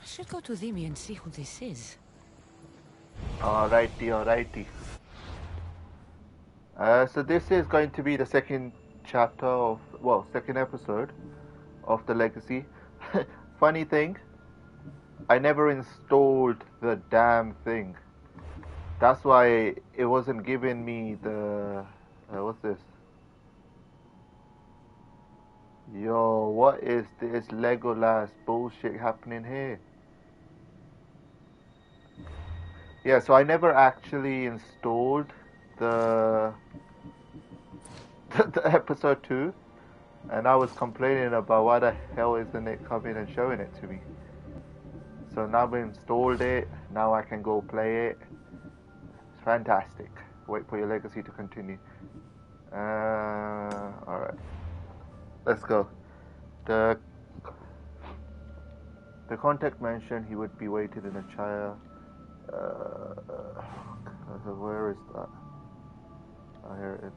should go to Vimy and see who this is. Alrighty, alrighty. So this is going to be the second chapter of, well, second episode of the Legacy. Funny thing, I never installed the damn thing. That's why it wasn't giving me the, what's this? Yo, what is this Legolas bullshit happening here? Yeah, so I never actually installed the episode 2, and I was complaining about why the hell isn't it coming and showing it to me. So now I've installed it, now I can go play it. It's fantastic. Wait for your legacy to continue. Alright. Let's go. The contact mentioned he would be waited in a chair. Where is that? Oh, here it is.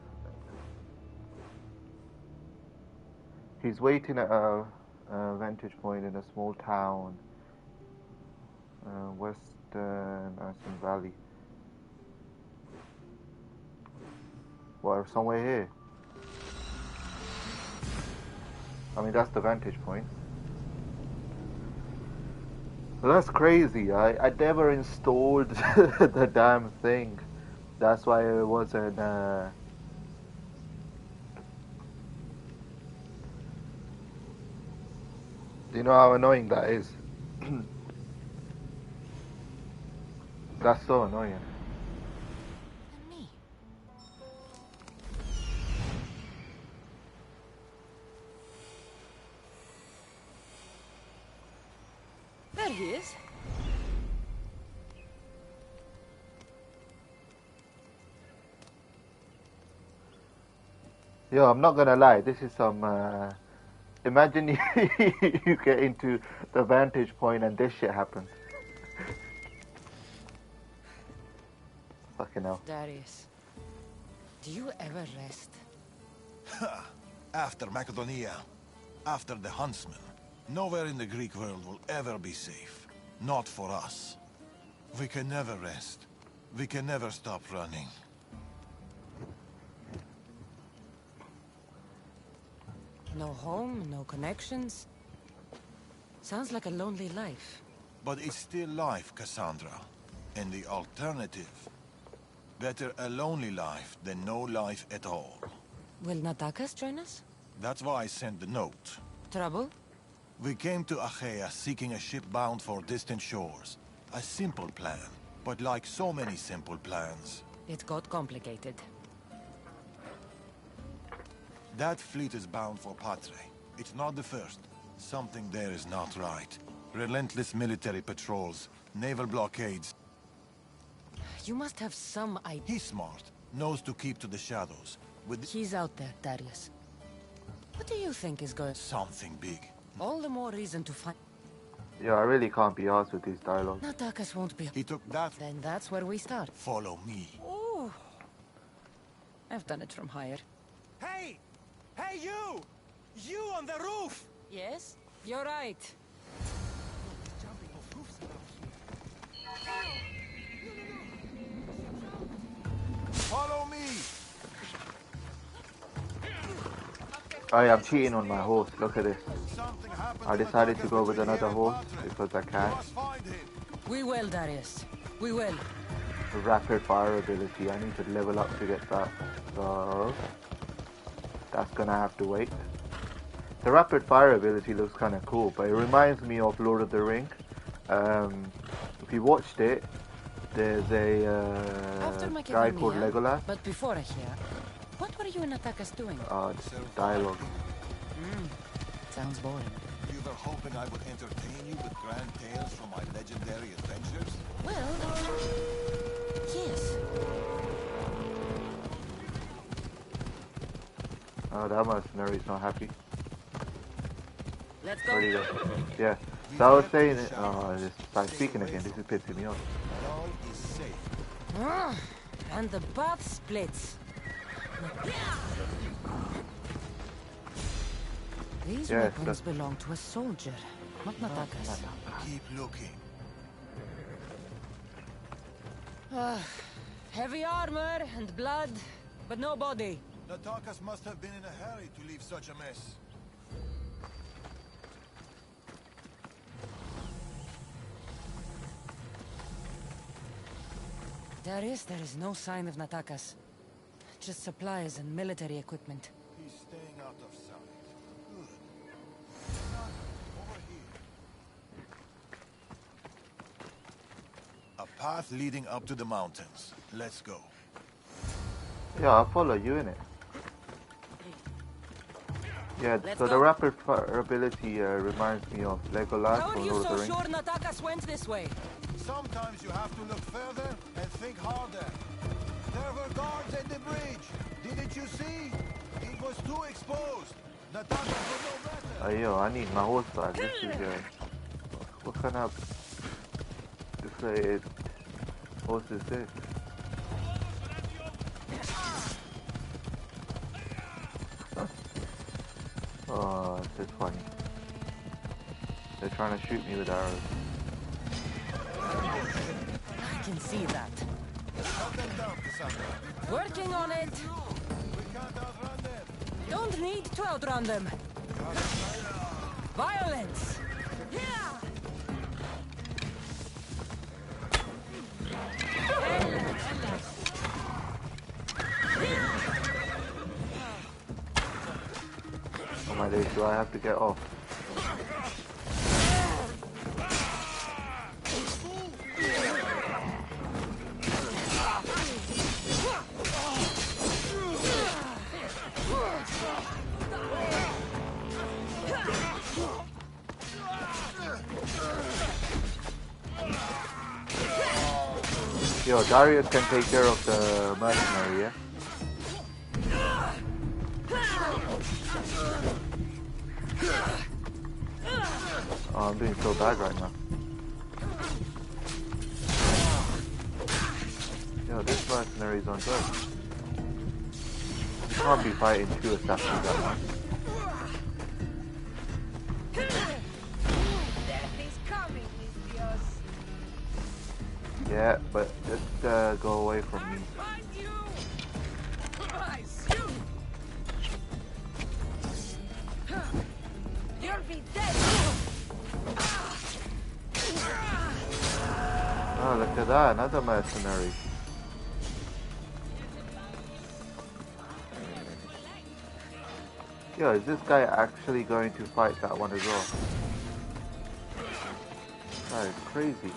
He's waiting at a vantage point in a small town, Western Aston Valley. Well, somewhere here. I mean, that's the vantage point. Well, that's crazy. I never installed the damn thing. That's why it wasn't. Do you know how annoying that is? That's so annoying. Me. There he is. Yo, I'm not gonna lie. This is some. Imagine you get into the vantage point and this shit happens. Fucking hell. Darius, do you ever rest? After Macedonia, after the Huntsman, nowhere in the Greek world will ever be safe. Not for us. We can never rest. We can never stop running. No home, no connections. Sounds like a lonely life. But it's still life, Cassandra. And the alternative? Better a lonely life than no life at all. Will Natakas join us? That's why I sent the note. Trouble? We came to Achaea seeking a ship bound for distant shores. A simple plan, but like so many simple plans. It got complicated. That fleet is bound for Patre. It's not the first. Something there is not right. Relentless military patrols, naval blockades. You must have some idea. He's smart, knows to keep to the shadows. He's out there, Darius. What do you think is going? Something big. All the more reason to find. Yeah, I really can't be arsed with these dialogues. Natakas won't be. He took that. Then that's where we start. Follow me. Oh, I've done it from higher. Hey! Hey, you! You on the roof! Yes, you're right. Jumping off roofs around here. Follow me! I'm cheating on my horse. Look at this. I decided to go with another horse because I can. We will, Darius. We will. Rapid fire ability. I need to level up to get that. So that's gonna have to wait. The rapid fire ability looks kind of cool, but it reminds me of Lord of the Ring. If you watched it, there's a guy called Legolas. But before I hear, what were you and Natakas doing? Dialogue. Sounds boring. You were hoping I would entertain you with grand tales from my legendary adventures? Well, yes. Oh, that mercenary's not happy. Let's go. Where'd he go? Yeah. So I was saying, this started speaking again. This is pissing me off. All is safe. And the path splits. These weapons belong to a soldier, not Natakas. Keep looking. Heavy armor and blood, but no body. Natakas must have been in a hurry to leave such a mess. There is no sign of Natakas. Just supplies and military equipment. He's staying out of sight. Good. Over here. A path leading up to the mountains. Let's go. Yeah, I'll follow you in it. Yeah, Let's so go. the rapid fire ability reminds me of Legolas How are from you Lord of so the Rings. sure Natakas went this way? Sometimes you have to look further and think harder. There were guards at the bridge. Didn't you see? It was too exposed. Natakas would know better. Yo, I need my horse back. This is what kind of deflated horse is this? Oh, this is funny. They're trying to shoot me with arrows. I can see that. Cut them down, Cassandra. Working on it. We can't outrun them. Don't need to outrun them. Violence. Yeah. Oh my days, do I have to get off? Yo, Darius can take care of the mercenary, yeah? Oh, I'm doing so bad right now. Yo, this mercenary's on drugs. You can't be fighting two assassins at once. Death is coming, Mistios. Yeah, but just go away from me. Find you! Christ, you'll be dead! Oh, look at that, another mercenary. Yo, is this guy actually going to fight that one as well? That is crazy.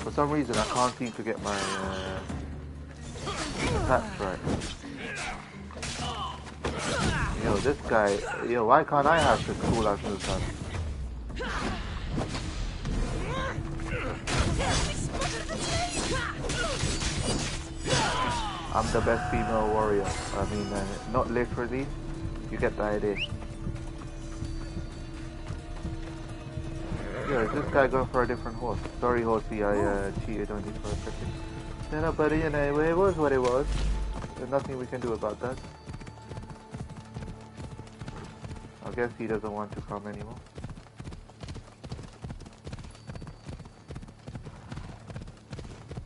For some reason, I can't seem to get my attacks right. Yo, this guy, yo, why can't I have this cool ass move done? I'm the best female warrior. I mean, not literally. You get the idea. Yo, is this guy going for a different horse? Sorry, horsey, I cheated on you for a second. No, buddy, you know, it was what it was. There's nothing we can do about that. I guess he doesn't want to come anymore.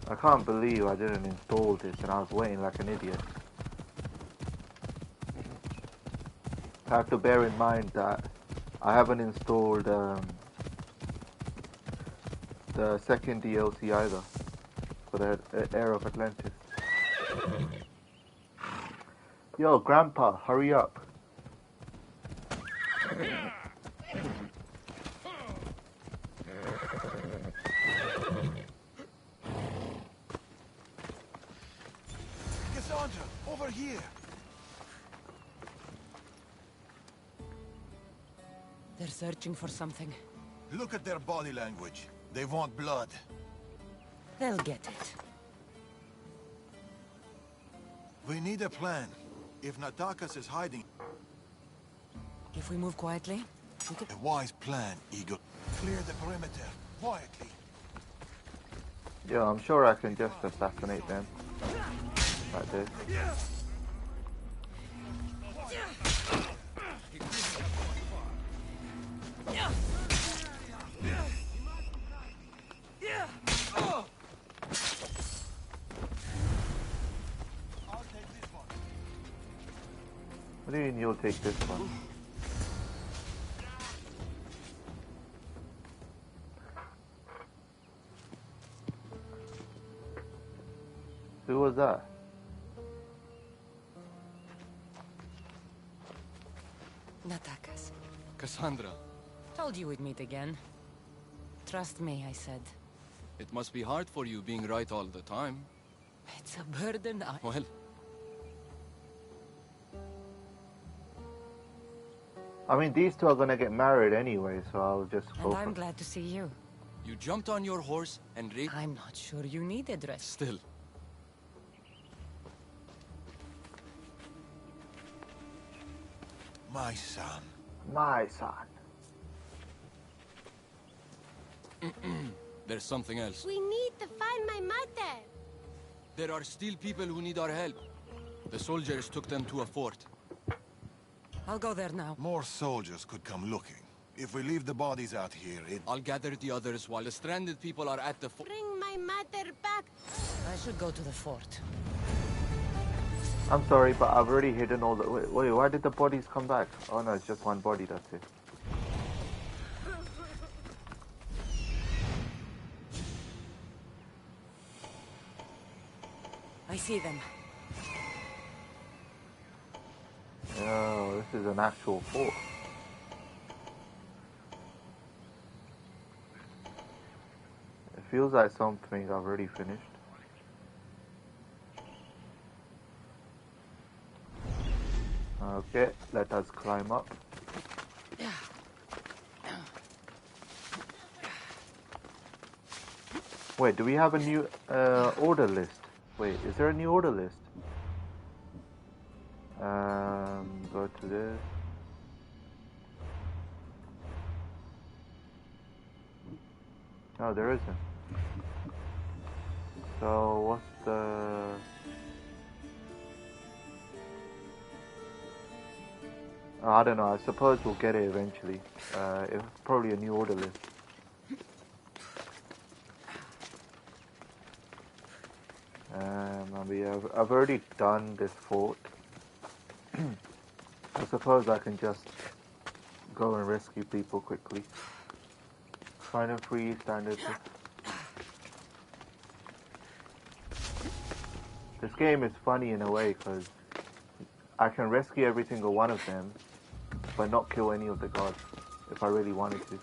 I can't believe I didn't install this and I was waiting like an idiot. I have to bear in mind that I haven't installed the second DLC either for the Heir of Atlantis. Yo, Grandpa, hurry up. Cassandra, over here. They're searching for something. Look at their body language. They want blood. They'll get it. We need a plan. If Natakas is hiding, If we move quietly, we could... a wise plan, Eagle. Clear the perimeter, quietly. Yeah, I'm sure I can just assassinate them. like this. What do you mean you'll take this one? Who was that? Natakas. Cassandra, Told you we'd meet again. Trust me, I said. it must be hard for you being right all the time. It's a burden I... Well, I mean, these two are gonna get married anyway, so I'll just go And I'm for glad to see you. you jumped on your horse and I'm not sure you needed rest. Still, My son. my son. there's something else. We need to find my mother. There are still people who need our help. The soldiers took them to a fort. I'll go there now. More soldiers could come looking. If we leave the bodies out here, I'll gather the others while the stranded people are at the fort. Bring my mother back. I should go to the fort. I'm sorry, but I've already hidden all the... Wait, why did the bodies come back? Oh no, it's just one body, that's it. I see them. Oh, this is an actual fort. It feels like something I've already finished. Okay, let us climb up. Wait, do we have a new order list? Wait, is there a new order list? Go to this. No, there isn't. So what's the... Oh, I don't know, I suppose we'll get it eventually. It's probably a new order list. I've already done this fort. I suppose I can just go and rescue people quickly. Final 3 standard. This game is funny in a way because I can rescue every single one of them, but not kill any of the gods if I really wanted to.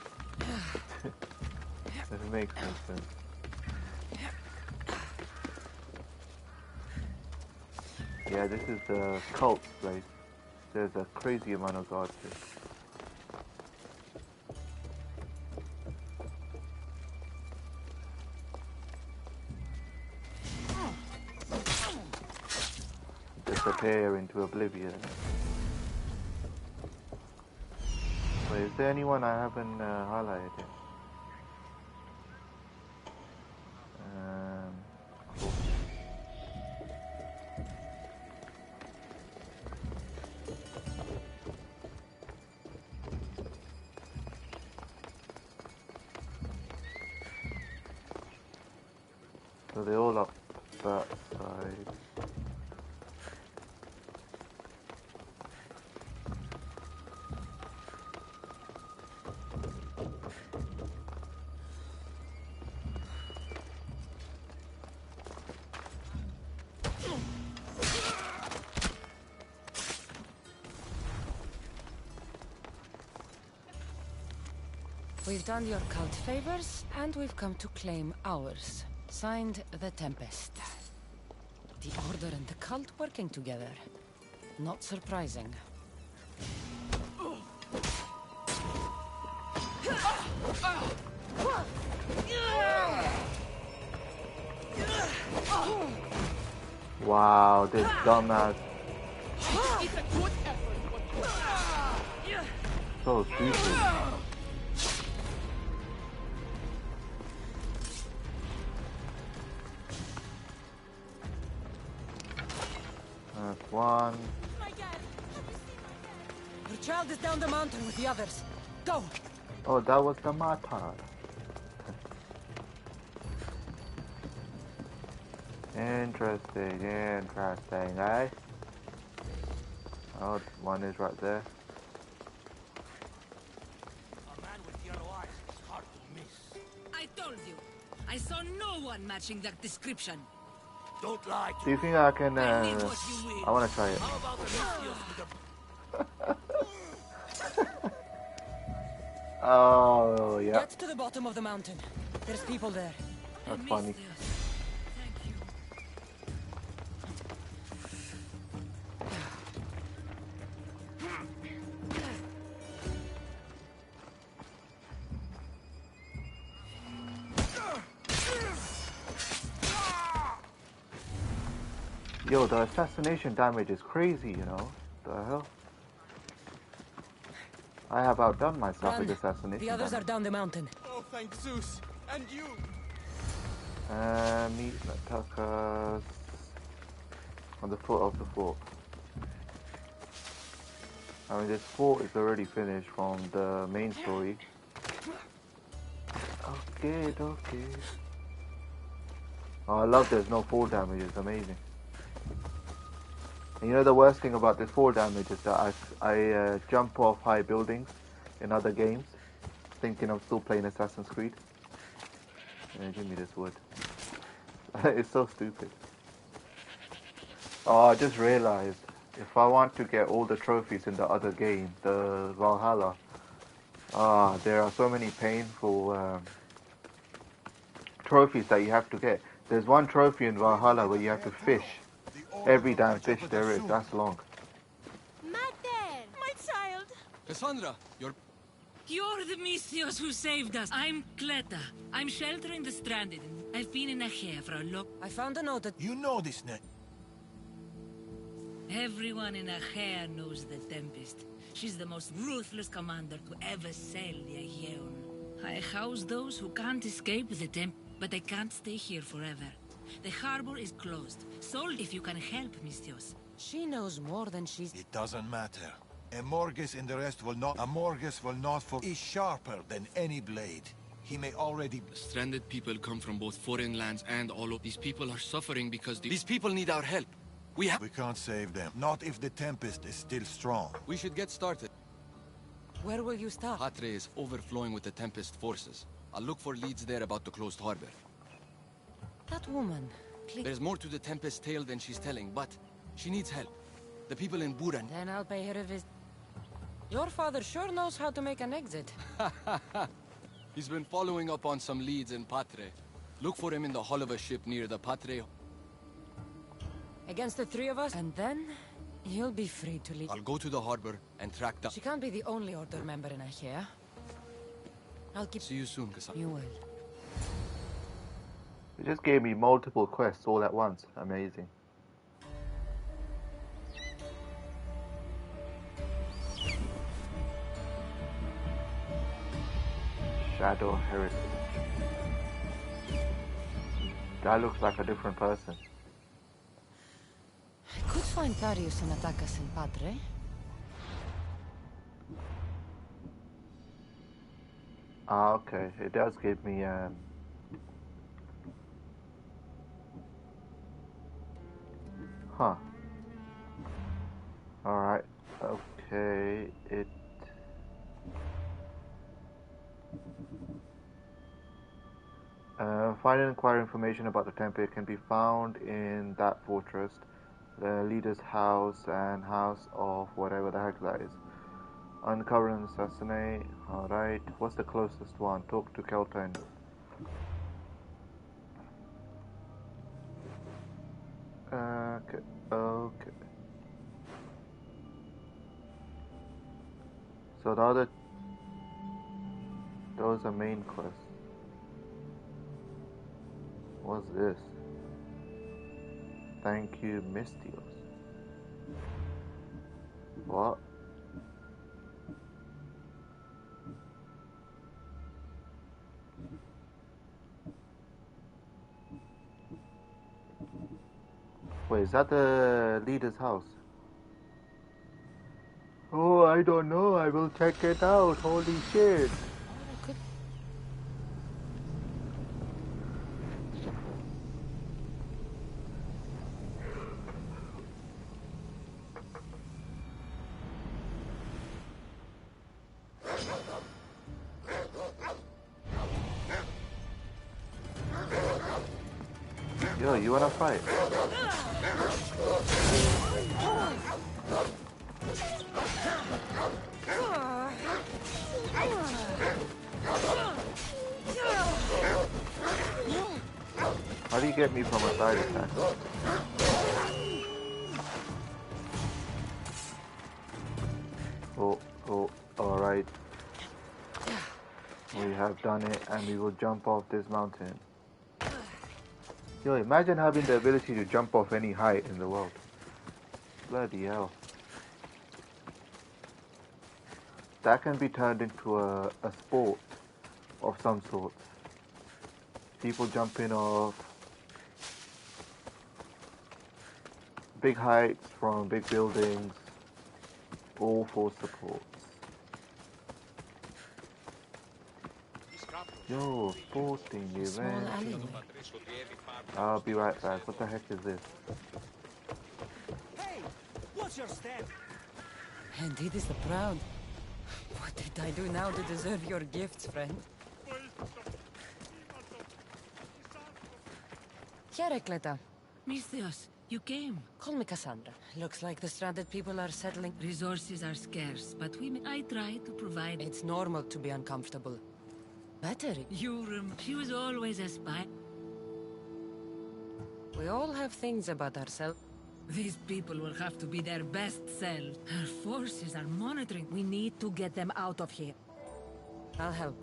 It makes no sense. Yeah, this is the cult place. There's a crazy amount of gods here. Disappear into oblivion. Wait, is there anyone I haven't highlighted yet? Cool. So they're all up that side. We've done your cult favors, and we've come to claim ours. Signed, the Tempest. The Order and the cult working together. Not surprising. Wow, this dumbass. So stupid. on. My dad. Have you seen my dad? Your child is down the mountain with the others. Go! Oh, that was the matter. Interesting, eh? Oh, one is right there. A man with yellow eyes is hard to miss. I told you. I saw no one matching that description. Don't lie to Do you me. think I can, Believe what you will. I want to try it. How about the Misthios with the... Oh, yeah, Get to the bottom of the mountain. There's people there. that's funny. Thank you. Yo, the assassination damage is crazy, you know? The hell? I have outdone myself with Run. assassination The others are damage. down the mountain. Oh, thank Zeus. And you. Meet attackers on the foot of the fort. I mean, this fort is already finished from the main story. Okay. Oh, I love there's no fall damage. It's amazing. And you know the worst thing about this fall damage is that I jump off high buildings in other games, thinking I'm still playing Assassin's Creed. Yeah, give me this wood. It's so stupid. Oh, I just realized, if I want to get all the trophies in the other game, the Valhalla, there are so many painful trophies that you have to get. There's one trophy in Valhalla where you have to fish. Every damn fish there is, that's long. Mater! My child! Cassandra, you're... You're the Misthios who saved us. I'm Cleta. I'm sheltering the stranded. I've been in Achaea for a long... I found a note that... You know this net. Everyone in Achaea knows the Tempest. She's the most ruthless commander to ever sail the Aegean. I house those who can't escape the Tempest, but they can't stay here forever. The harbor is closed. Sold if you can help, Misthios. She knows more than she's... It doesn't matter. Amorgus and the rest will not... Amorgus will not for... is sharper than any blade. He may already... Stranded people come from both foreign lands and all of these people are suffering because these people need our help. We can't save them. Not if the Tempest is still strong. We should get started. Where will you start? Patre is overflowing with the Tempest forces. I'll look for leads there about the closed harbor. That woman. Please. There's more to the Tempest tale than she's telling, but she needs help. The people in Buran... Then I'll pay her a visit. Your father sure knows how to make an exit. He's been following up on some leads in Patre. Look for him in the hull of a ship near the Patre. Against the three of us, and then you'll be free to leave. I'll go to the harbor and track down... She can't be the only Order member in Achaea. I'll keep... See you soon, Cassandra. You will. It just gave me multiple quests all at once. Amazing. Shadow Heritage. That looks like a different person. I could find Darius and attack us in Patre. Ah, okay. It does give me huh. Alright. Okay. It... find and inquire information about the temple. It can be found in that fortress, the leader's house, and house of whatever the heck that is. Uncover and assassinate. Alright. What's the closest one? Talk to Kelton. Okay. Okay. So the other... those are main quests. What's this? Thank you, Misthios. What? Wait, is that the leader's house? I don't know. I will check it out. Holy shit. Yo, you wanna fight? How do you get me from a side attack? Oh, alright. We have done it, and we will jump off this mountain. Yo, imagine having the ability to jump off any height in the world. Bloody hell. That can be turned into a sport of some sort. People jumping off big heights from big buildings, all for support. Yo, sporting event. I'll be right back. What the heck is this? Hey, what's your step? Indeed is the proud. What did I do now to deserve your gifts, friend? Cleta. Misthios, you came. Call me Cassandra. Looks like the stranded people are settling. Resources are scarce, but I try to provide. It's normal to be uncomfortable. Better. She was always a spy. We all have things about ourselves. These people will have to be their best selves. Our forces are monitoring. We need to get them out of here. I'll help.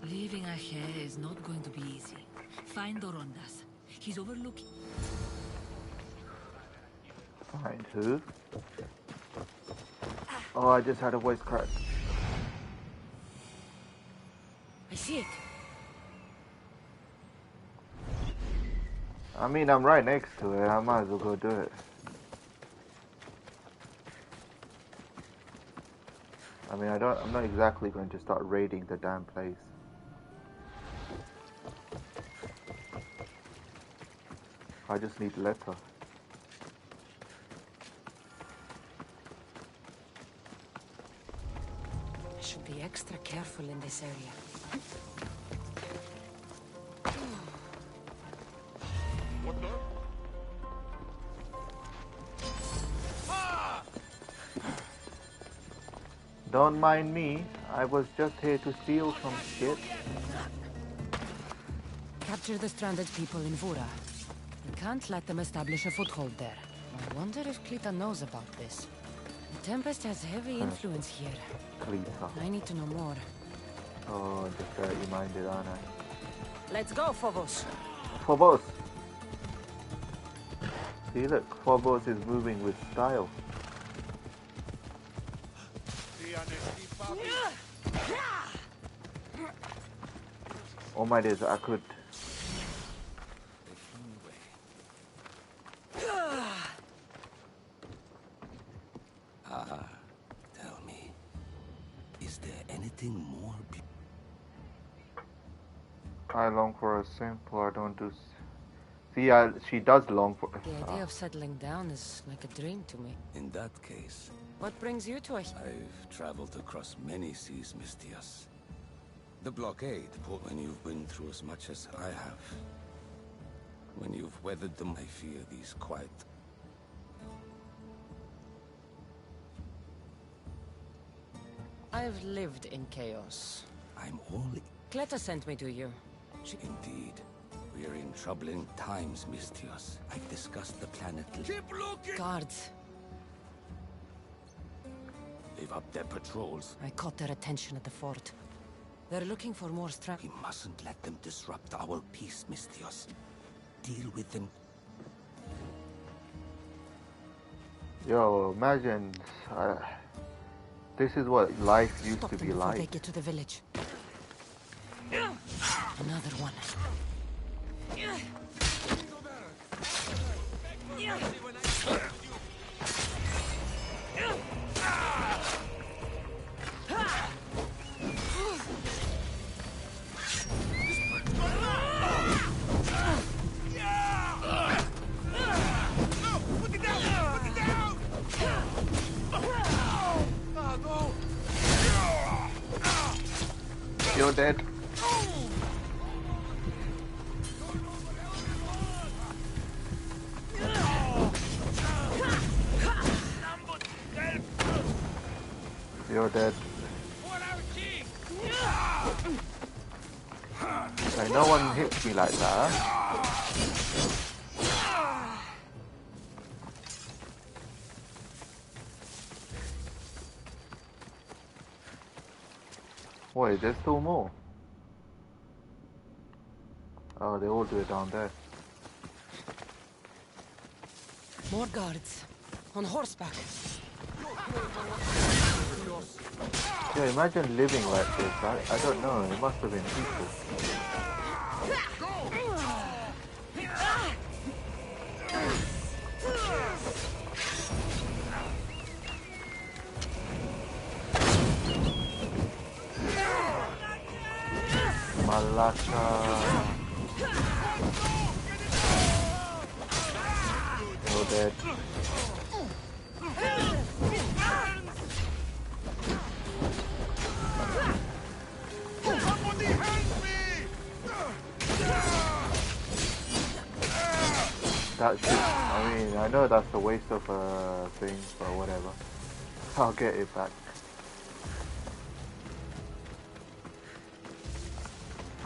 Leaving Ache is not going to be easy. Find Dorondas. He's overlooking. Find who? Oh, I just had a voice crack. I see it. I mean, I'm right next to it. I might as well go do it. I mean, I'm not exactly going to start raiding the damn place. I just need letter. I should be extra careful in this area. What the? Don't mind me. I was just here to steal some shit. Capture the stranded people in Vura. We can't let them establish a foothold there. I wonder if Klita knows about this. The Tempest has heavy influence here. Klita. I need to know more. Oh, just dirty minded, aren't I? Let's go, Phobos. Phobos! See, look, Phobos is moving with style. Oh my days, I could. Tell me, is there anything more? I long for a simple, I don't do... See, she does long for... The idea of settling down is like a dream to me. In that case... What brings you to a... I've traveled across many seas, Misthios. The blockade, when you've been through as much as I have. When you've weathered them, I fear these quiet... I've lived in chaos. I'm only... Kleta sent me to you. Indeed. We're in troubling times, Misthios. I've discussed the planet... Keep looking! Guards. They've upped their patrols. I caught their attention at the fort. They're looking for more strength. We mustn't let them disrupt our peace, Misthios. Deal with them. Yo, imagine... this is what life used to be before like. They get to the village. Another one. You're dead. You're dead. Okay, no one hits me like that. Wait, there's still more. Oh, they all do it down there. More guards. On horseback. Yeah, imagine living like this. I don't know. It must have been peaceful. Malaka. You're dead. That should, I mean, I know that's a waste of a thing, but whatever. I'll get it back.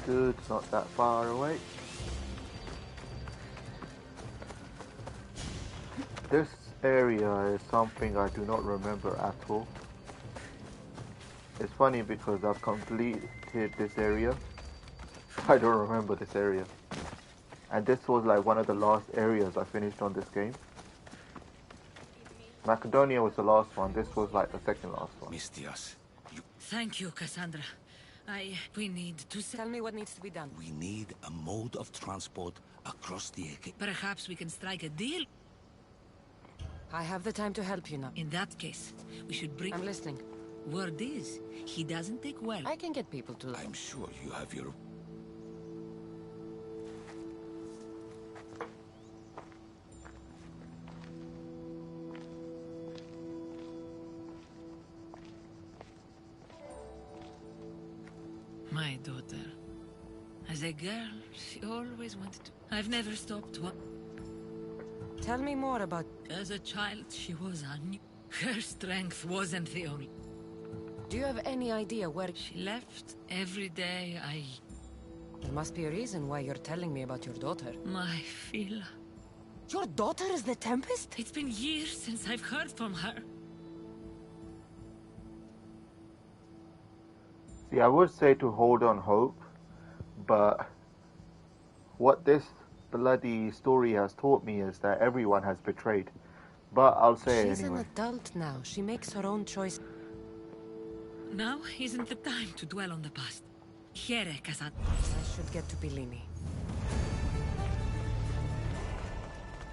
Good, it's not that far away. This area is something I do not remember at all. It's funny because I've completed this area. I don't remember this area. And this was like one of the last areas I finished on this game. Macedonia was the last one. This was like the second last one. Mistias, Thank you, Cassandra. We need to Tell me what needs to be done. we need a mode of transport across the Aegean. Perhaps we can strike a deal. I have the time to help you now. In that case, we should bring... I'm listening. Word is, he doesn't take well. I can get people to... I'm sure you have your... My daughter. As a girl, she always wanted to... I've never stopped one. Tell me more about... As a child, she was unknown. Her strength wasn't the only... Do you have any idea where... She left every day. There must be a reason why you're telling me about your daughter. My Phila. Your daughter is the Tempest? It's been years since I've heard from her. See, I would say to hold on hope, but what this bloody story has taught me is that everyone has betrayed. But I'll say it She's anyway. an adult now. She makes her own choice. Now isn't the time to dwell on the past. Here, Cassandra. I should get to Bellini.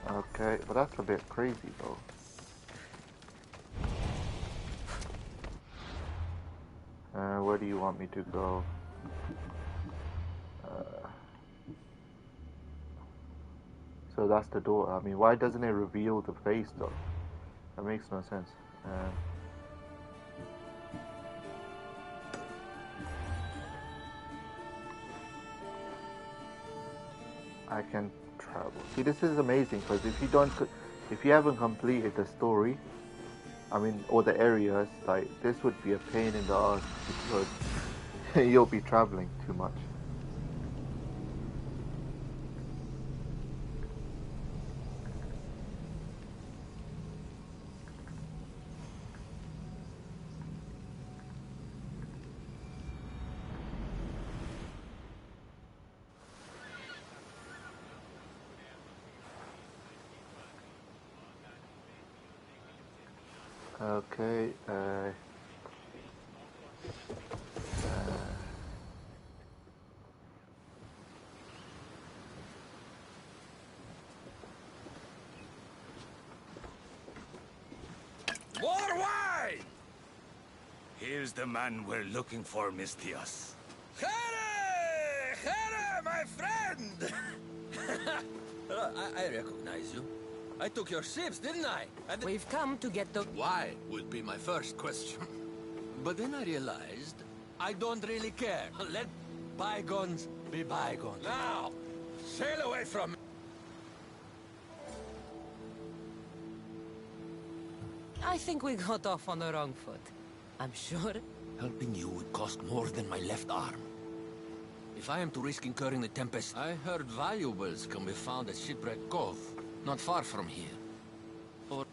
Okay, but that's a bit crazy though. Where do you want me to go? So that's the door. I mean, why doesn't it reveal the face though? That makes no sense. I can travel. See, this is amazing because if you haven't completed the story, I mean, or the areas, like this would be a pain in the ass because you'll be traveling too much. Okay, More wine! Here's the man we're looking for, Mistias. Here! Here, my friend! I recognize you. I took your ships, didn't I? We've come to get the... Why would be my first question. But then I realized I don't really care. Let bygones be bygones. Now, sail away from me. I think we got off on the wrong foot. I'm sure. Helping you would cost more than my left arm. If I am to risk incurring the Tempest... I heard valuables can be found at Shipwreck Cove, not far from here. Or...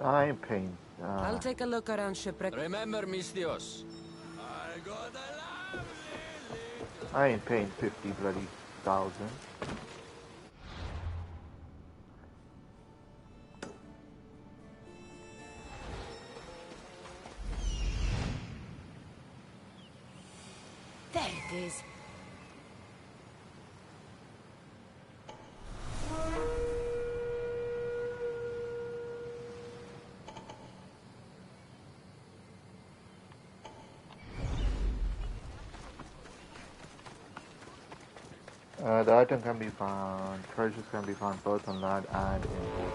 I'm paying. I'll take a look around Shipwreck. Remember, Mistios. I got a lovely little... I ain't paying 50 bloody thousand. There it is. The item can be found, treasures can be found both on land and in water.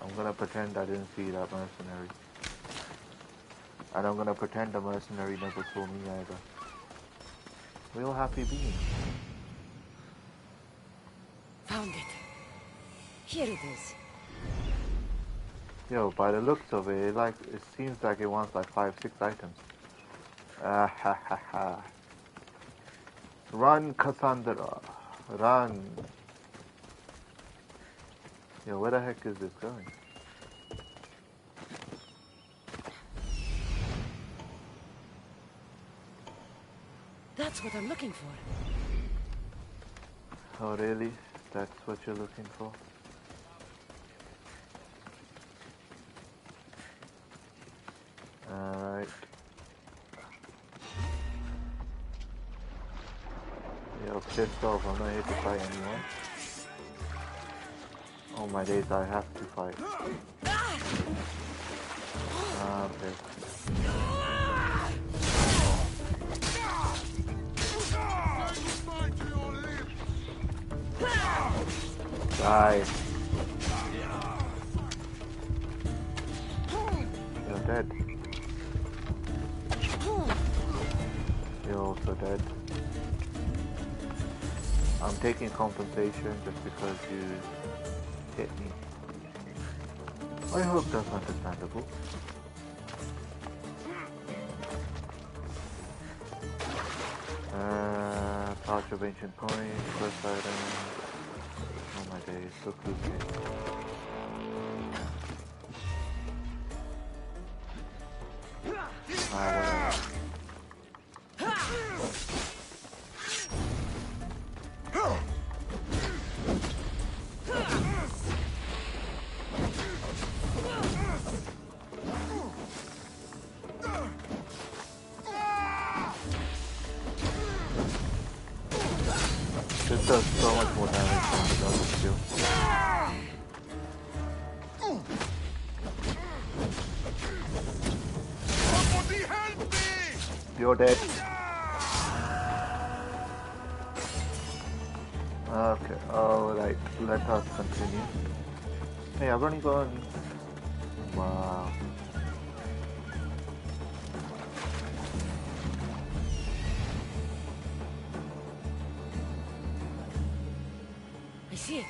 I'm gonna pretend I didn't see that mercenary. And I'm gonna pretend the mercenary never saw me either. Real happy being. Found it. Here it is. Yo, by the looks of it, it seems like it wants like 5-6 items. Ah ha ha ha. Run, Cassandra. Run. Yo, where the heck is this going? That's what I'm looking for. Oh really? That's what you're looking for? Alright. Yo, pissed off, I'm not here to fight anyone. Oh my days, I have to fight. Okay. Die. You're dead. You're also dead. I'm taking compensation just because you hit me. I hope that's understandable. Pouch of ancient coins, quest item. Oh my days, so close. Whatever. This does so much more damage than the other skill. Somebody help me! You're dead. Okay, alright, let us continue. Hey, I've only gone... Wow. I see it.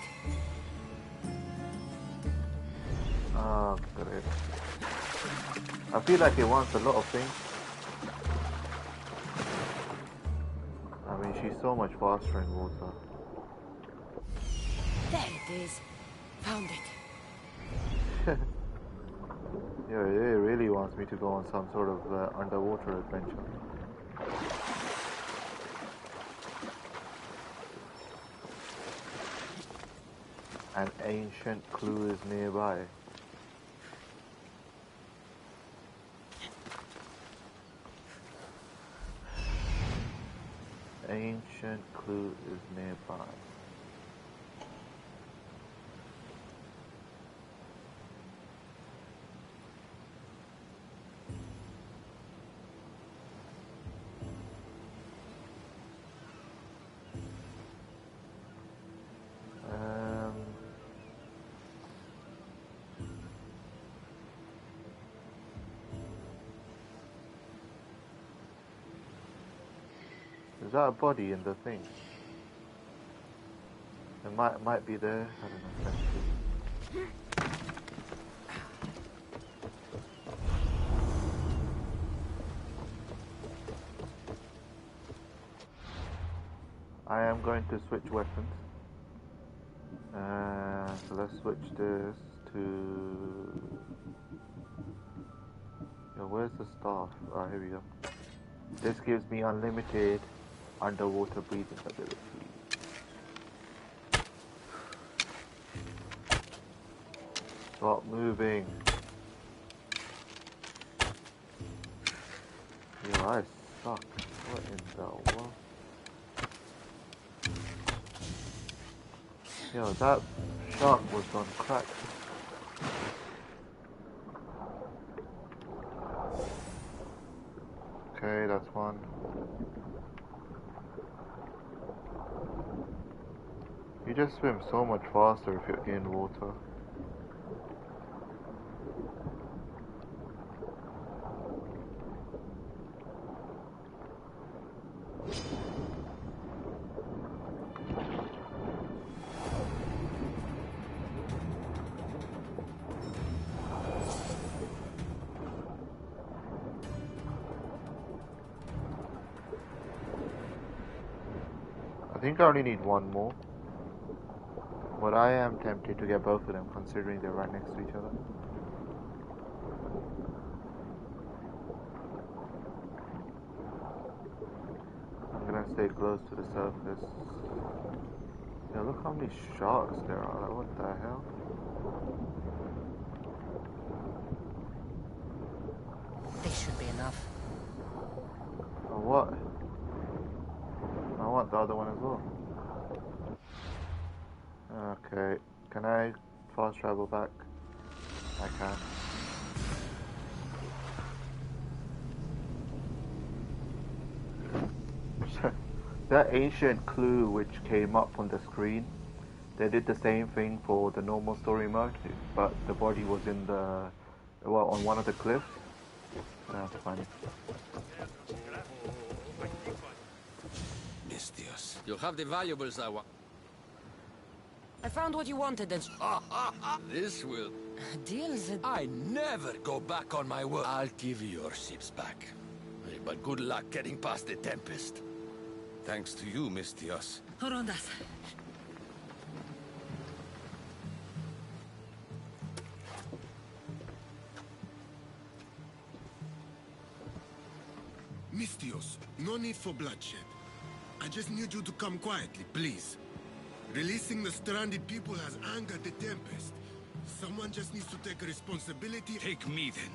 Oh, great. I feel like it wants a lot of things. I mean, she's so much faster in water. There it is. Found it. Yeah, it really wants me to go on some sort of underwater adventure. An ancient clue is nearby. Ancient clue is nearby. Is that a body in the thing? It might be there. I don't know. Let's see. I am going to switch weapons. So let's switch this to... Yo, where's the staff? Oh, here we go. This gives me unlimited underwater breathing ability. Stop moving. Yo, I suck. What in the world? Yo, that shark was on crack. Okay, that's one. You just swim so much faster if you're in water. I think I only need one more. But I am tempted to get both of them considering they're right next to each other. I'm gonna stay close to the surface. Yeah, look how many sharks there are. Like, what the hell? This should be enough. Oh, what? I want the other one as well. Okay, can I fast travel back? I can. That ancient clue which came up on the screen, they did the same thing for the normal story mode, but the body was in the, well, on one of the cliffs. That's funny. Mistios. You have the valuables I want. I found what you wanted and... This will... Deals... I never go back on my word. I'll give you your ships back. Hey, but good luck getting past the Tempest. Thanks to you, Mistios. Horondas. Mistios, no need for bloodshed. I just need you to come quietly, please. Releasing the stranded people has angered the Tempest. Someone just needs to take responsibility. Take me then.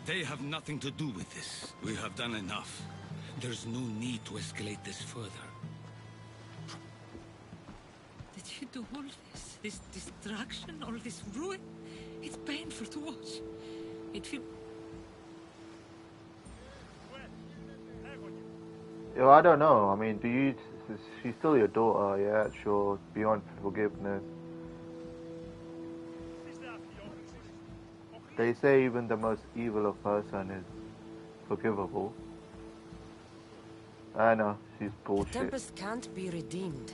They have nothing to do with this. We have done enough. There's no need to escalate this further. Did you do all this? This destruction, all this ruin? It's painful to watch. It feels... Yo, I don't know. I mean, do you... She's still your daughter, yeah, sure. Beyond forgiveness. They say even the most evil of person is forgivable. I know, she's bullshit. Tempest can't be redeemed.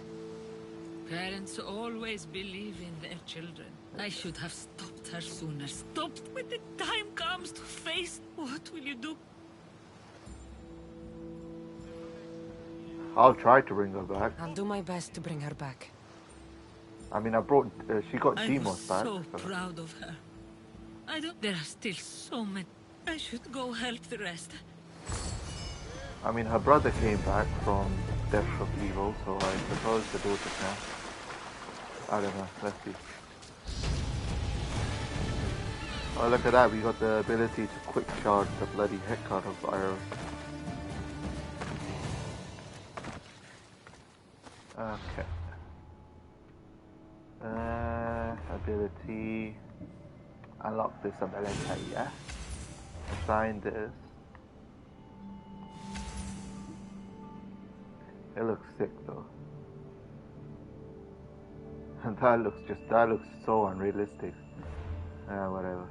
Parents always believe in their children. I should have stopped her sooner. Stopped when the time comes to face. What will you do? I'll try to bring her back. I'll do my best to bring her back. I mean, I brought... she got I Demos was back. so proud of her. I don't... There are still so many. I should go help the rest. I mean, her brother came back from Depths of Evil, so I suppose the daughter can. I don't know, let's see. Oh, look at that, we got the ability to quick charge the bloody heck out of Iris. Okay. Ability. Unlock this ability, yeah? Assign this. It looks sick though. And that looks so unrealistic. Whatever.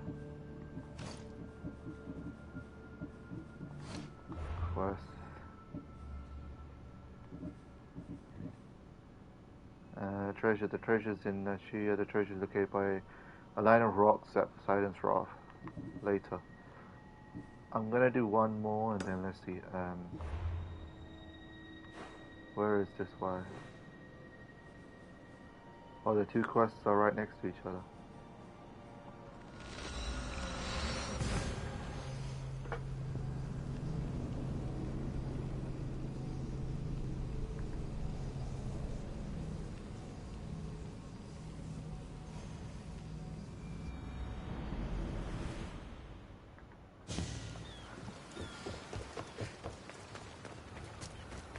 Quest. Treasure. The treasure's in Shia. The treasure is located by a line of rocks at Silence Rock. Later. I'm gonna do one more and then let's see. Where is this one? Oh, the two quests are right next to each other.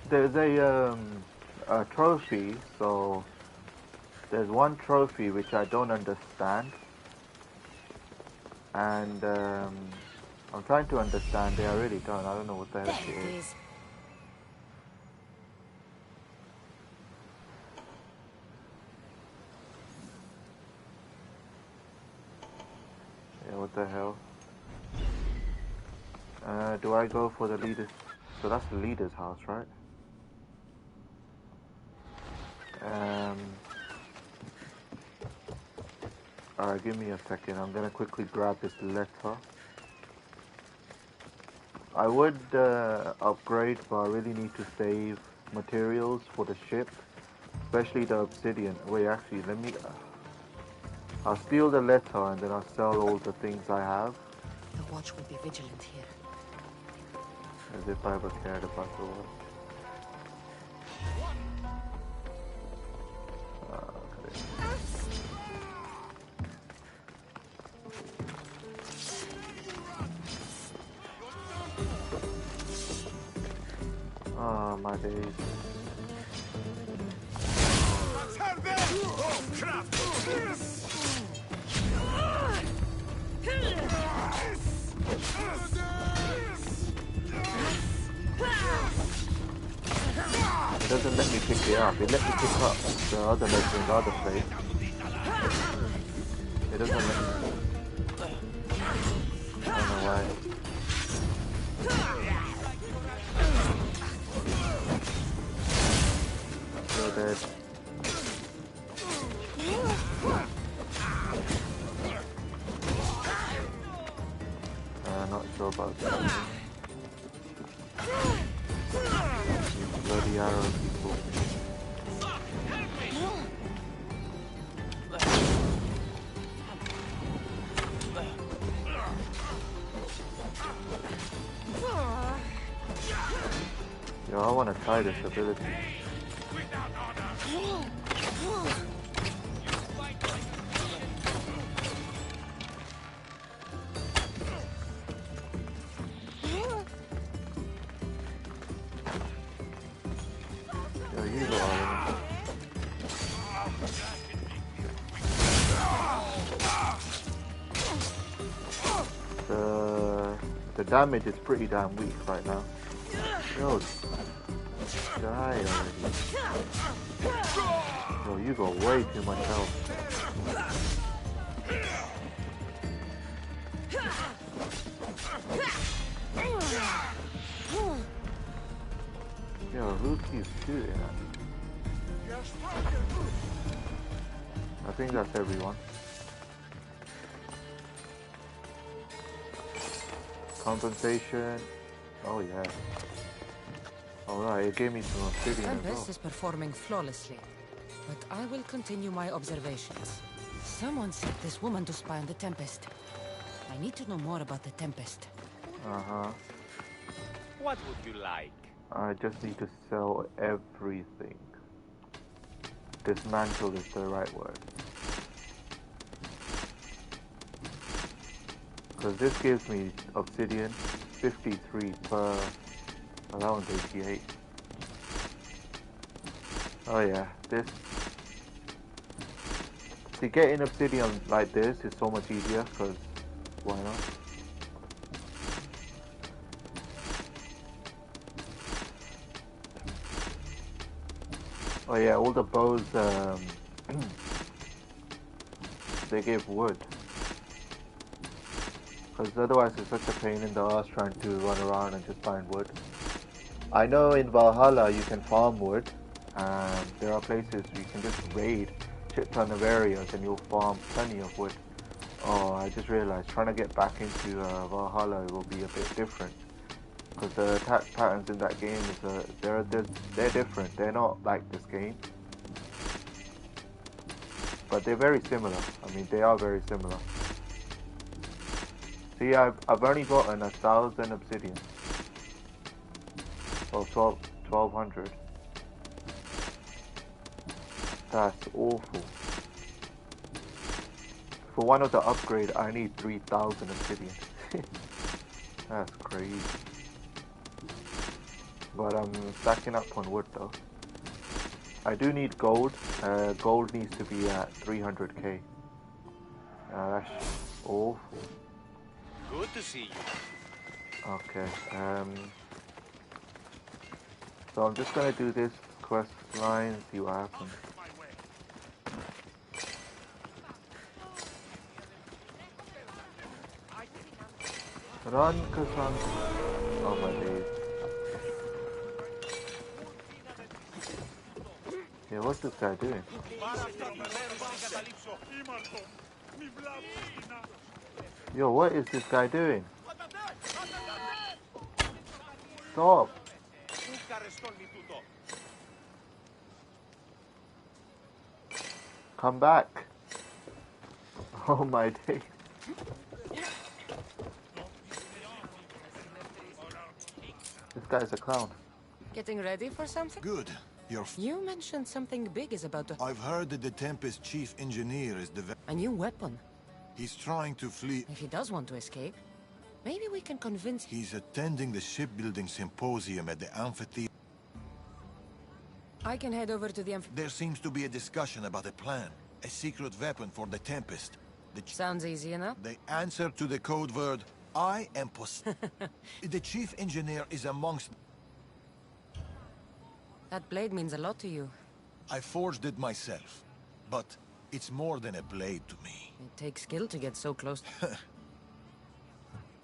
There's a trophy, so there's one trophy which I don't understand, and I'm trying to understand it. I really don't. I don't know what the hell it is. Yeah, what the hell? Do I go for the leader? So that's the leader's house, right? Alright, give me a second. I'm gonna quickly grab this letter. I would upgrade, but I really need to save materials for the ship, especially the obsidian. Wait, actually, let me... I'll steal the letter and then I'll sell all the things I have. The watch will be vigilant here. As if I ever cared about the watch. Oh, my days. It doesn't let me pick it up. It let me pick up the other letter in the other place. It doesn't let me. I don't know why. You're dead. Not sure about that. Bloody arrow people. Yo, I want to try this ability. The damage is pretty damn weak right now. Yo, die already. Yo, you got way too much health. Yo, who keeps shooting at me? I think that's everyone. Compensation. Oh yeah. Alright, it gave me some obsidian as well. Tempest is performing flawlessly, but I will continue my observations. Someone sent this woman to spy on the Tempest. I need to know more about the Tempest. Uh-huh. What would you like? I just need to sell everything. Dismantle is the right word. Because this gives me obsidian, 53 per... Oh, that one's 88. Oh yeah, this... See, getting obsidian like this is so much easier, because why not? Oh yeah, all the bows, they give wood. Because otherwise it's such a pain in the ass trying to run around and just find wood. I know in Valhalla you can farm wood, and there are places you can just raid shit ton of areas and you'll farm plenty of wood. Oh, I just realized trying to get back into Valhalla will be a bit different because the attack patterns in that game is they're different. They're not like this game, but they're very similar. I mean, they are very similar. See, I've only gotten 1,000 obsidian. Well, 1,200. That's awful. For one of the upgrade, I need 3,000 obsidian. That's crazy. But I'm stacking up on wood though. I do need gold. Gold needs to be at 300k. That's awful. Good to see you. Okay. So I'm just gonna do this quest line and see what happens. Run, Kasan. Oh my days. Yeah, what's this guy doing? Yo, what is this guy doing? Stop. Come back. Oh my days. This guy's a clown. Getting ready for something? Good. You mentioned something big is about to... I've heard that the Tempest chief engineer is a new weapon. He's trying to flee. If he does want to escape, maybe we can convince... He's attending the shipbuilding symposium at the amphitheater. I can head over to the There seems to be a discussion about a plan. A secret weapon for the Tempest. Sounds easy enough. The answer to the code word, I am The chief engineer is amongst... That blade means a lot to you. I forged it myself. But it's more than a blade to me. It takes skill to get so close.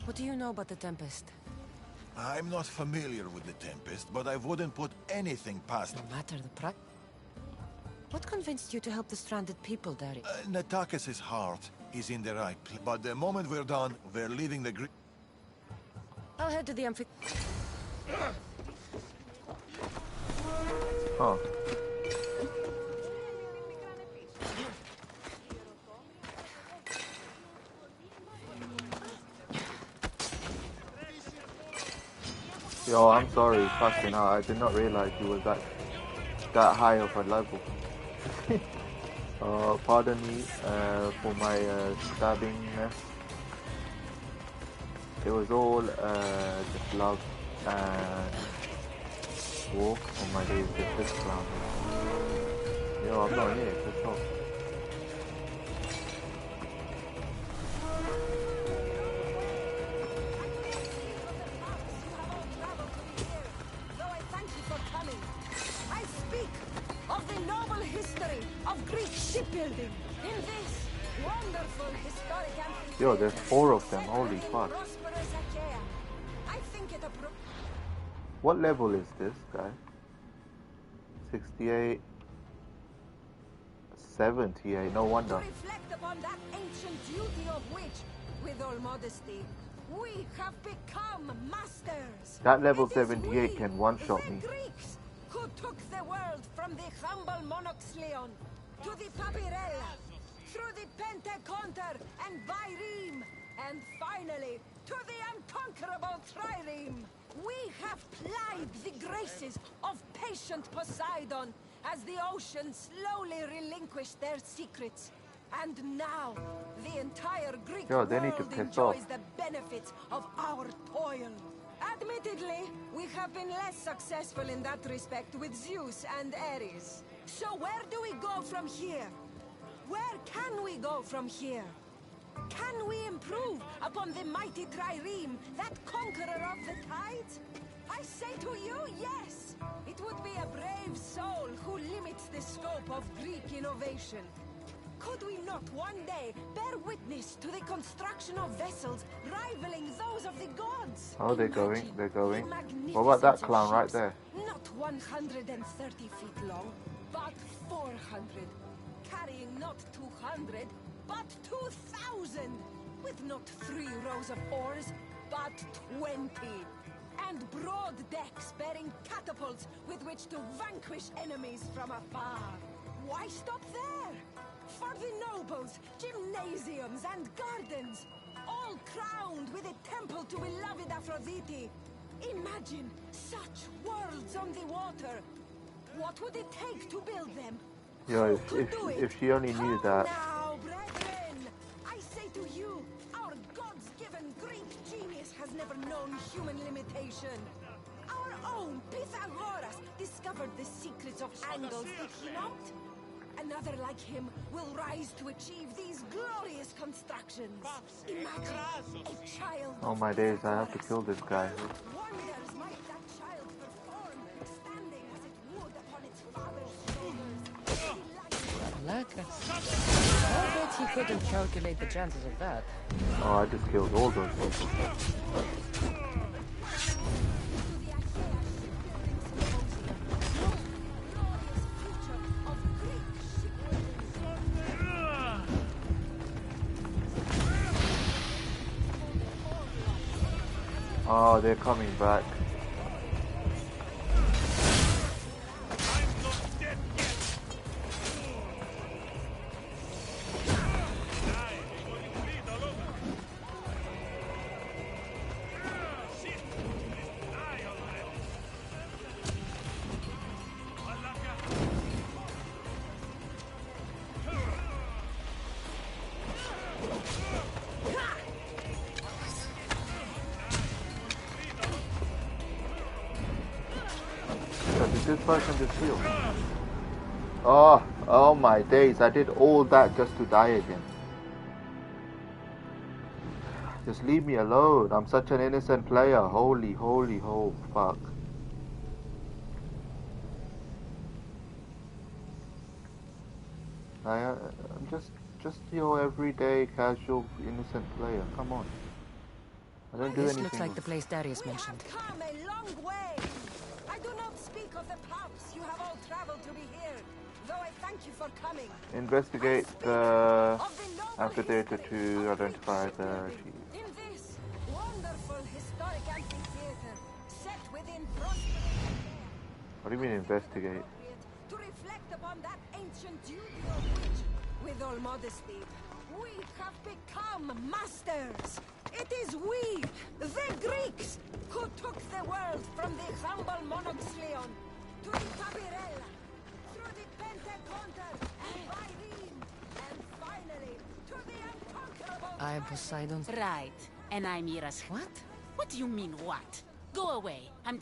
What do you know about the Tempest? I'm not familiar with the Tempest, but I wouldn't put anything past... No matter the price. What convinced you to help the stranded people, Dari? Natakis' heart is in the right place. But the moment we're done, we're leaving the I'll head to the Huh. Yo, I'm sorry, fucking hell. I did not realize he was that high of a level. Pardon me for my stabbingness. It was all just love and war. Oh my days, this clown. Yo, I'm not here, just stop. Shipbuilding in this wonderful historic amphitheater. Yo, there's 4 of them. Holy fuck. I think it What level is this guy? 68, 78. No wonder. To reflect upon that ancient duty of which, with all modesty, we have become masters. That level 78 can one-shot me. Greeks who took the world from the humble monarch's Leon to the Papyrella, through the Pentaconter and Byreme, and finally to the unconquerable Trireme. We have plied the graces of patient Poseidon as the ocean slowly relinquished their secrets. And now, the entire Greek Yo, they need to world piss enjoys off. the benefits of our toil. Admittedly, we have been less successful in that respect with Zeus and Ares. So where do we go from here? Where can we go from here? Can we improve upon the mighty Trireme, that conqueror of the tides? I say to you, yes! It would be a brave soul who limits the scope of Greek innovation. Could we not one day bear witness to the construction of vessels rivaling those of the gods? Oh, they're going. They're going. What about that clown right there? Not Not 130 feet long, but 400. Carrying not 200, but 2,000! With not 3 rows of oars, but 20. And broad decks bearing catapults with which to vanquish enemies from afar. Why stop there? For the nobles, gymnasiums and gardens, all crowned with a temple to beloved Aphrodite. Imagine such worlds on the water. What would it take to build them? Yeah, if she only knew that. Now, brethren, I say to you, our God's-given Greek genius has never known human limitation. Our own Pythagoras discovered the secrets of angles, did he not? Another like him will rise to achieve these glorious constructions. Imagine a child. Oh my days, I have to kill this guy. Wonders might that child perform, standing as it would upon its father's shoulders. I bet he couldn't calculate the chances of that. Oh, I just killed all those people. Oh, they're coming back. This person just healed. Oh my days, I did all that just to die again. Just leave me alone. I'm such an innocent player. Holy fuck. I'm just your everyday casual innocent player. Come on. I don't do anything. This looks like the place Darius mentioned. We have come a long way. I do not speak of the paths you have all traveled to be here, though I thank you for coming. Investigate the amphitheater to identify the chief. In this wonderful historic amphitheater, set within prosperous. What do you mean investigate? To reflect upon that ancient duty of which, with all modesty, we have become masters. It is we, the Greeks, who took the world from the humble Monoxleon to the Papyrella, through the Pentaconter and Byrene, and finally to the unconquerable... I am Poseidon. Right, and I'm Mira's... What? What do you mean, what? Go away, I'm...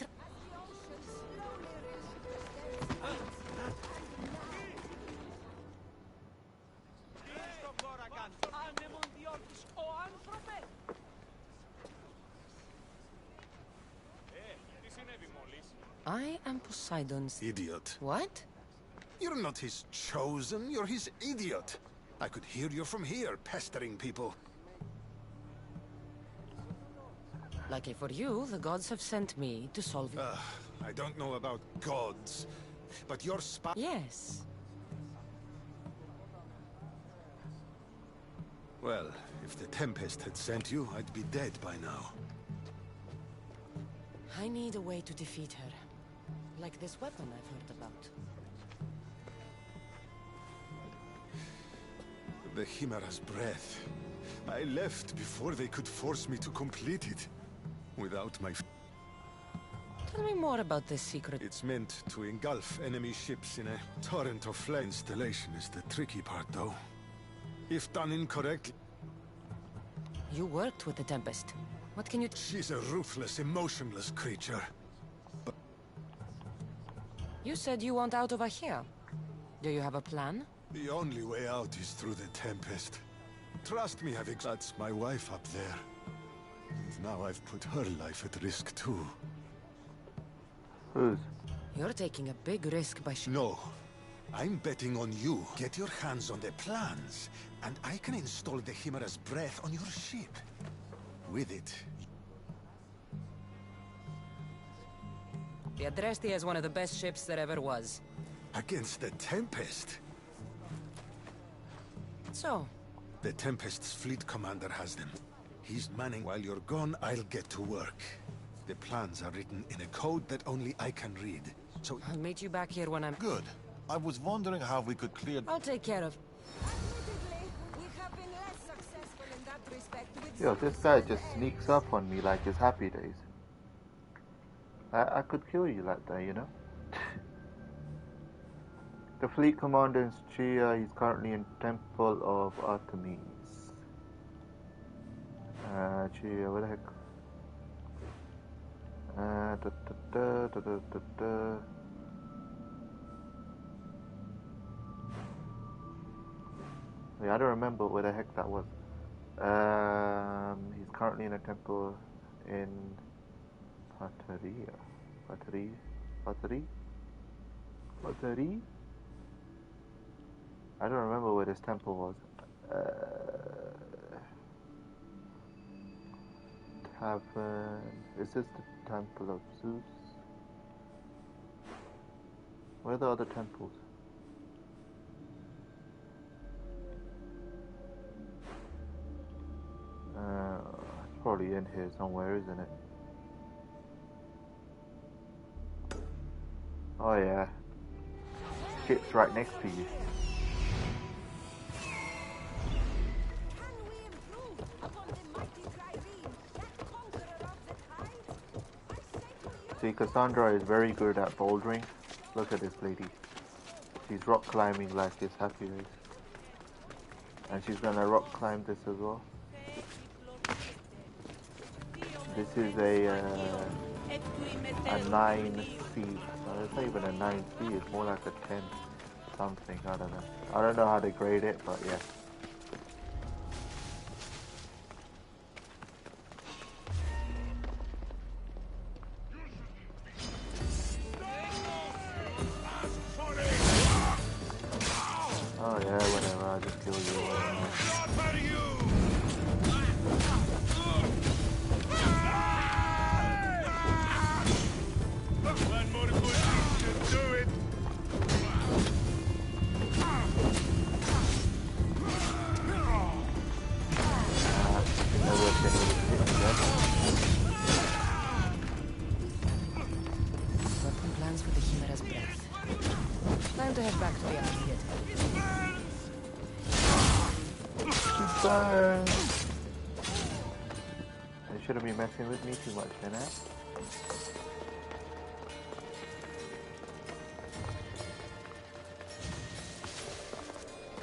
I am Poseidon's... Idiot. What? You're not his chosen, you're his idiot. I could hear you from here, pestering people. Lucky for you, the gods have sent me to solve it. I don't know about gods, but your spy... Yes. Well, if the Tempest had sent you, I'd be dead by now. I need a way to defeat her. Like this weapon I've heard about. The Chimera's breath. I left before they could force me to complete it. Without my... Tell me more about this secret. It's meant to engulf enemy ships in a torrent of flame. Installation is the tricky part, though. If done incorrectly... You worked with the Tempest. What can you... She's a ruthless, emotionless creature. But... You said you want out of here. Do you have a plan? The only way out is through the Tempest. Trust me, that's my wife up there. And now I've put her life at risk, too. Whose? You're taking a big risk by... No. I'm betting on you. Get your hands on the plans, and I can install the Chimera's breath on your ship. With it... The Adresti is one of the best ships there ever was. Against the Tempest? So? The Tempest's fleet commander has them. He's manning. While you're gone, I'll get to work. The plans are written in a code that only I can read. So I'll meet you back here when I'm... Good. I was wondering how we could clear... I'll take care of... Admittedly, we have been less successful in that respect with Yo, this guy just sneaks up on me like it's Happy Days. I could kill you like that, you know? The fleet commander is Chia. He's currently in Temple of Artemis. Chia, where the heck? Wait, I don't remember where the heck that was. He's currently in a temple in Pateria. Pateri? I don't remember where this temple was. Tavern. Is this the temple of Zeus? Where are the other temples? It's probably in here somewhere, isn't it? Oh yeah. Ship's right next to you. See, Cassandra is very good at bouldering. Look at this lady. She's rock climbing like it's Happy Days. And she's gonna rock climb this as well. This is a 9C. No, it's not even a 9C, it's more like a 10 something, I don't know. I don't know how to grade it, but yeah. Oh yeah, whatever, I'll just kill you. Working plans for the Chimera's breath. Time to head back to the affiliate. You shouldn't be messing with me too much, then, eh?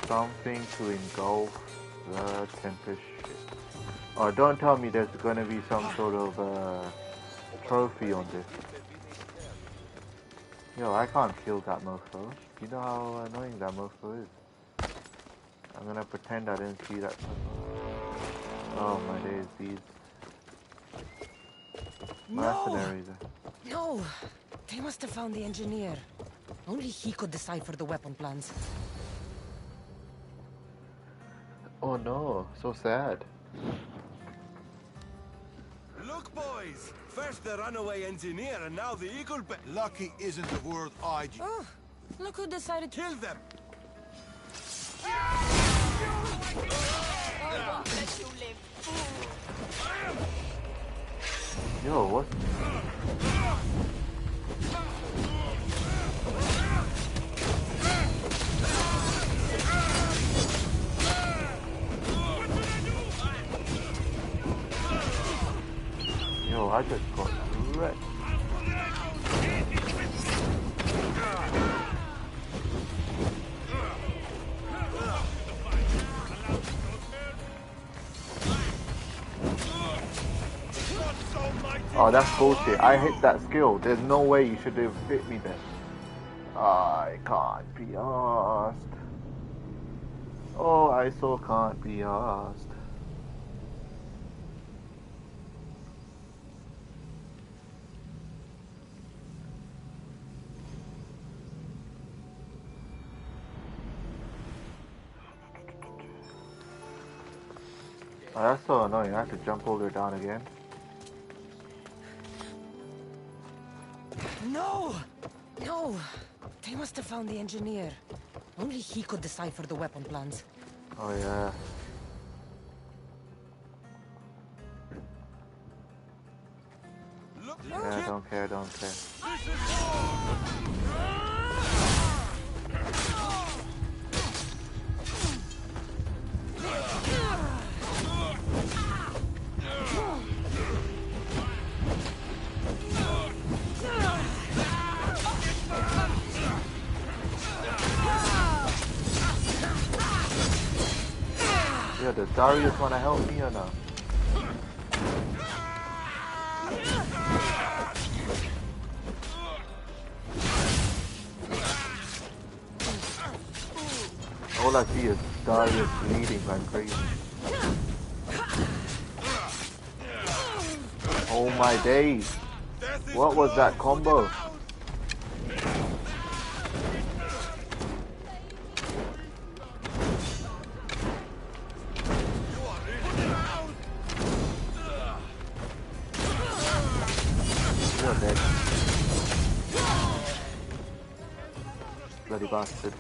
Something to engulf the Tempest ship. Oh, don't tell me there's gonna be some sort of trophy on this. Yo, I can't kill that mofo. You know how annoying that mofo is. I'm gonna pretend I didn't see that. Oh my days, these mercenaries. No! They must have found the engineer. Only he could decipher the weapon plans. Oh no, so sad. Look, boys! First the runaway engineer, and now the eagle. Lucky isn't the word I... Oh, look who decided to... Kill them! I won't let you live. Yo, what? Yo, I just got wrecked. Oh, that's bullshit. I hit that skill. There's no way you should have hit me there. I can't be asked. Oh, I so can't be asked. Oh, that's so annoying. I have to jump all the way down again. No! So, they must have found the engineer. Only he could decipher the weapon plans. Oh yeah. Yeah, don't care, don't care. Yeah, does Darius want to help me or not? All I see is Darius bleeding like crazy. Oh my days! What was that combo? You're dead. Bloody bastard.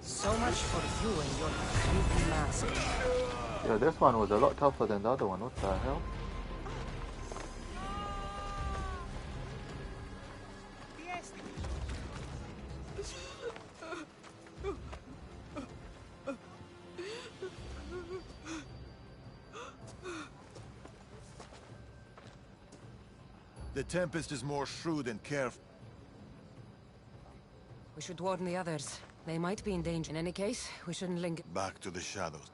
So much for you and your creepy mask. Yeah, this one was a lot tougher than the other one. What the hell? The Tempest is more shrewd and careful. We should warn the others. They might be in danger. In any case, we shouldn't linger. Back to the shadows.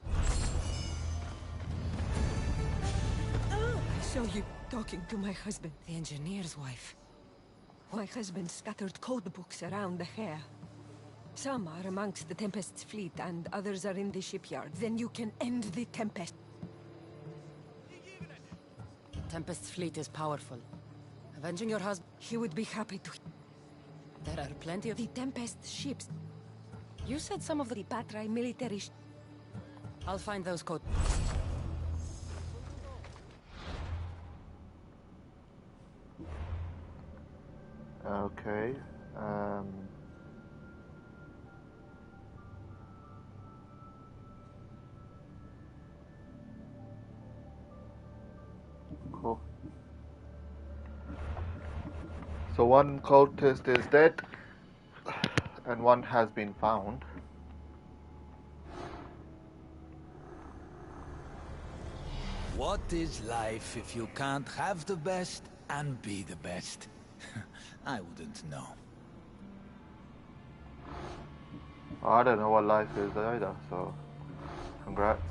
I saw you talking to my husband. The engineer's wife. My husband scattered code books around the hair. Some are amongst the Tempest's fleet, and others are in the shipyard. Then you can end the Tempest. Tempest's fleet is powerful. Avenging your husband... He would be happy to... There are plenty of... The Tempest ships. You said some of the... Patrai military... I'll find those codes. Okay. Cool. So one cultist is dead, and one has been found. What is life if you can't have the best and be the best? I wouldn't know. I don't know what life is either, so congrats.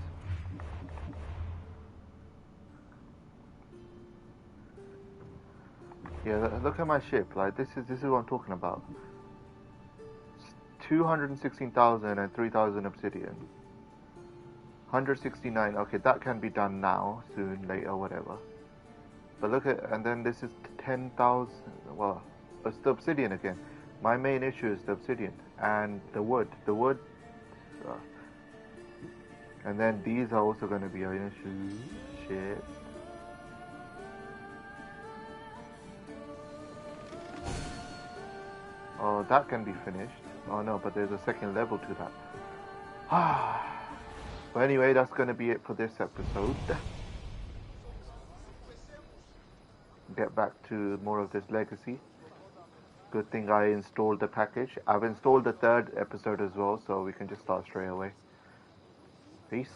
Yeah, look at my ship. Like this is what I'm talking about. 216,000 and 3,000 obsidian. 169. Okay, that can be done now, soon, later, whatever. But look at, and then this is 10,000. Well, it's the obsidian again. My main issue is the obsidian and the wood. The wood. And then these are also going to be an issue. Shit. Oh, that can be finished. Oh no, but there's a second level to that. But anyway, that's going to be it for this episode. Get back to more of this legacy. Good thing I installed the package. I've installed the third episode as well, so we can just start straight away. Peace.